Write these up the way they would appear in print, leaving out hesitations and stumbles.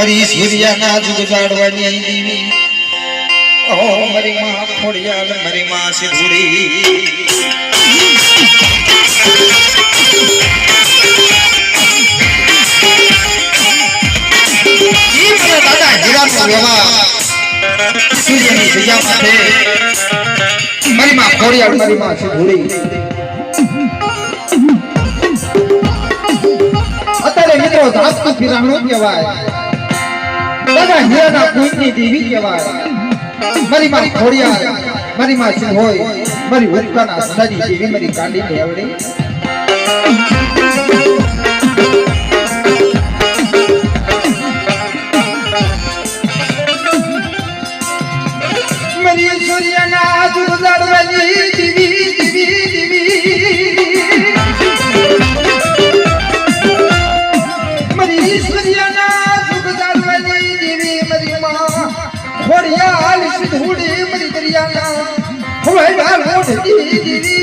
મરી સૂર્યના જુગજાડવાની દેવી ઓ મરી માં ખોડિયાલ મરી માં સિધુડી દાદા હીરાનો વ્યવહાર સૂર્યની જગ્યા માટે મરી માં ખોડિયાલ મરી માં સિધુડી અત્યારે મિત્રો જાતનું ફિરાણું કહેવાય દાદા હીરાના કુંજની દેવી કહેવાય મરી માં ખોડિયાલ મરી માં સિંહોય મરી ઉત્કાના સદાજી દેવી મરી કાંડી મેવડે મરી સૂર્યના જુગજાડવાની દેવી દેવી દેવી મરી સૂર્યના જુગજાડવાની દેવી મરી માં ખોડિયાલ સિંધુડી મરી દરિયાના હવે બાલ મોઢી દેવી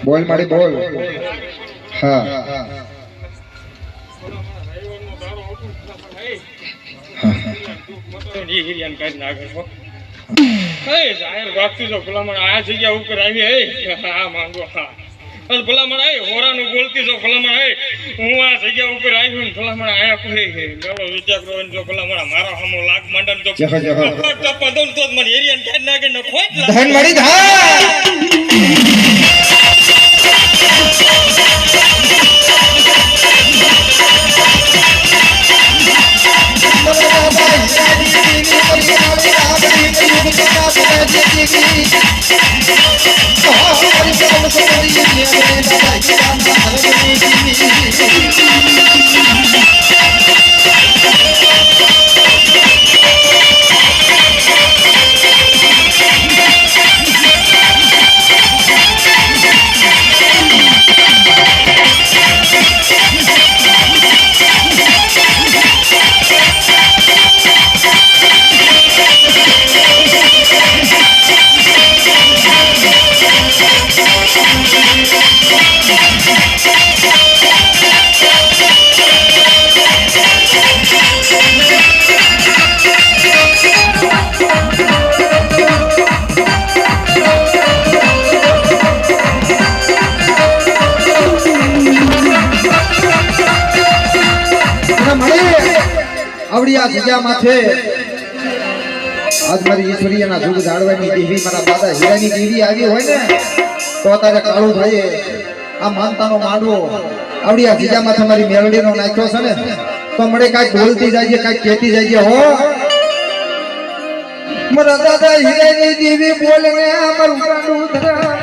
બોલ મારી બોલ હા ભલામણ હોરાનું બોલતી છો ભલામણ હું આ જગ્યા ઉપર આવ્યું ને ભલામણ આયા કોઈ ગળો વિચાર કરો જો ભલામણ મારા સામો લાગ માંડન તો પદલ તો મને એરિયન કાઢ નાખે ને ખોટ ધન મળી ધન જીજા માથે આજ મારી ઈશ્વરીયના જુગ જાળવાની દેવી મારા દાદા હીરાની દેવી આવી હોય ને તો અત્યારે કાળું ભાઈએ આ માનતાનો માંડવો આવડી આ જીજા માથે મારી મેલડીનો નાખ્યો છે ને તો મળે કાંઈક બોલતી જાય કાંઈક કહેતી જાય હો મારા દાદા હીરાની દેવી બોલે ને મારું કાંડું ધરા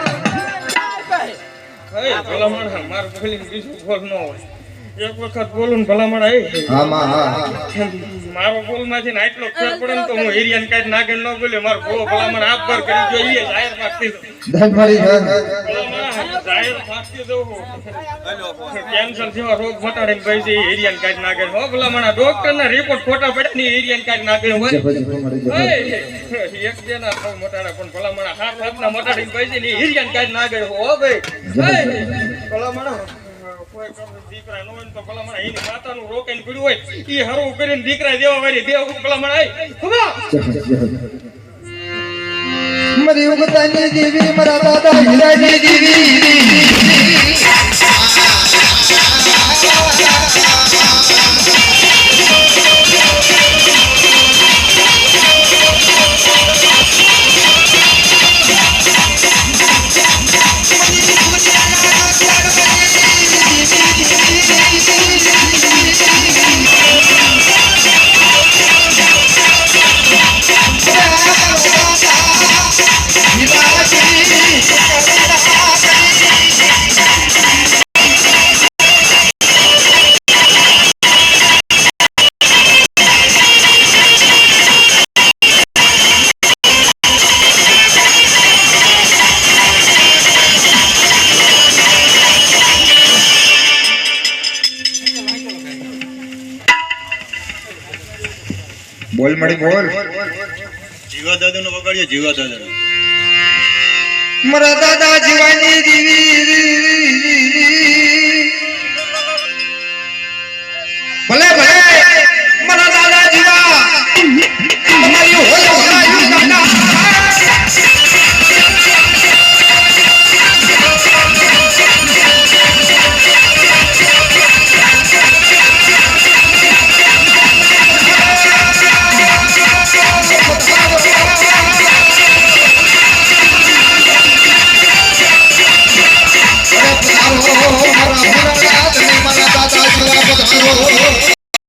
ભલામણ મારું બોલીને બીજું બોલ ન હોય એક વખત બોલું ભલામણ હા માં હા મારો બોલ માંથી ને આટલો ફેર પડે ને તો હું એરિયન કાંઈ નાગણ ન બોલે મારો બોલો ભલામણ હાથ પર કરી જોઈએ જાહેર માગતી ધનવાળી જાહેર માગતી દઉં કેન્સર જેવા રોગ મટાડીને ભાઈ છે એરિયન કાંઈ નાગણ હો ભલામણ ડોક્ટર ના રિપોર્ટ ખોટા પડે ને એરિયન કાંઈ નાગણ હોય એક જેના થવ મટાડે પણ ભલામણ હાથ ના મટાડીને ભાઈ છે ને એરિયન કાંઈ નાગણ હો ભાઈ ભલામણ દીકરા નો તો ભલામણ એની માતાનું રોકાઈને પડ્યું હોય ઈ હરવું કરીને દીકરા દેવા વાળી દેવ ભલામણ આય ખુબા મારી ઉગતાની દેવી મારા દાદા હીરાની દેવી બોલ મળી બોલ જીવા દાદા નો વગાડ્યો જીવા દાદા મારા દાદા જીવાની દેવી ભલે ભલે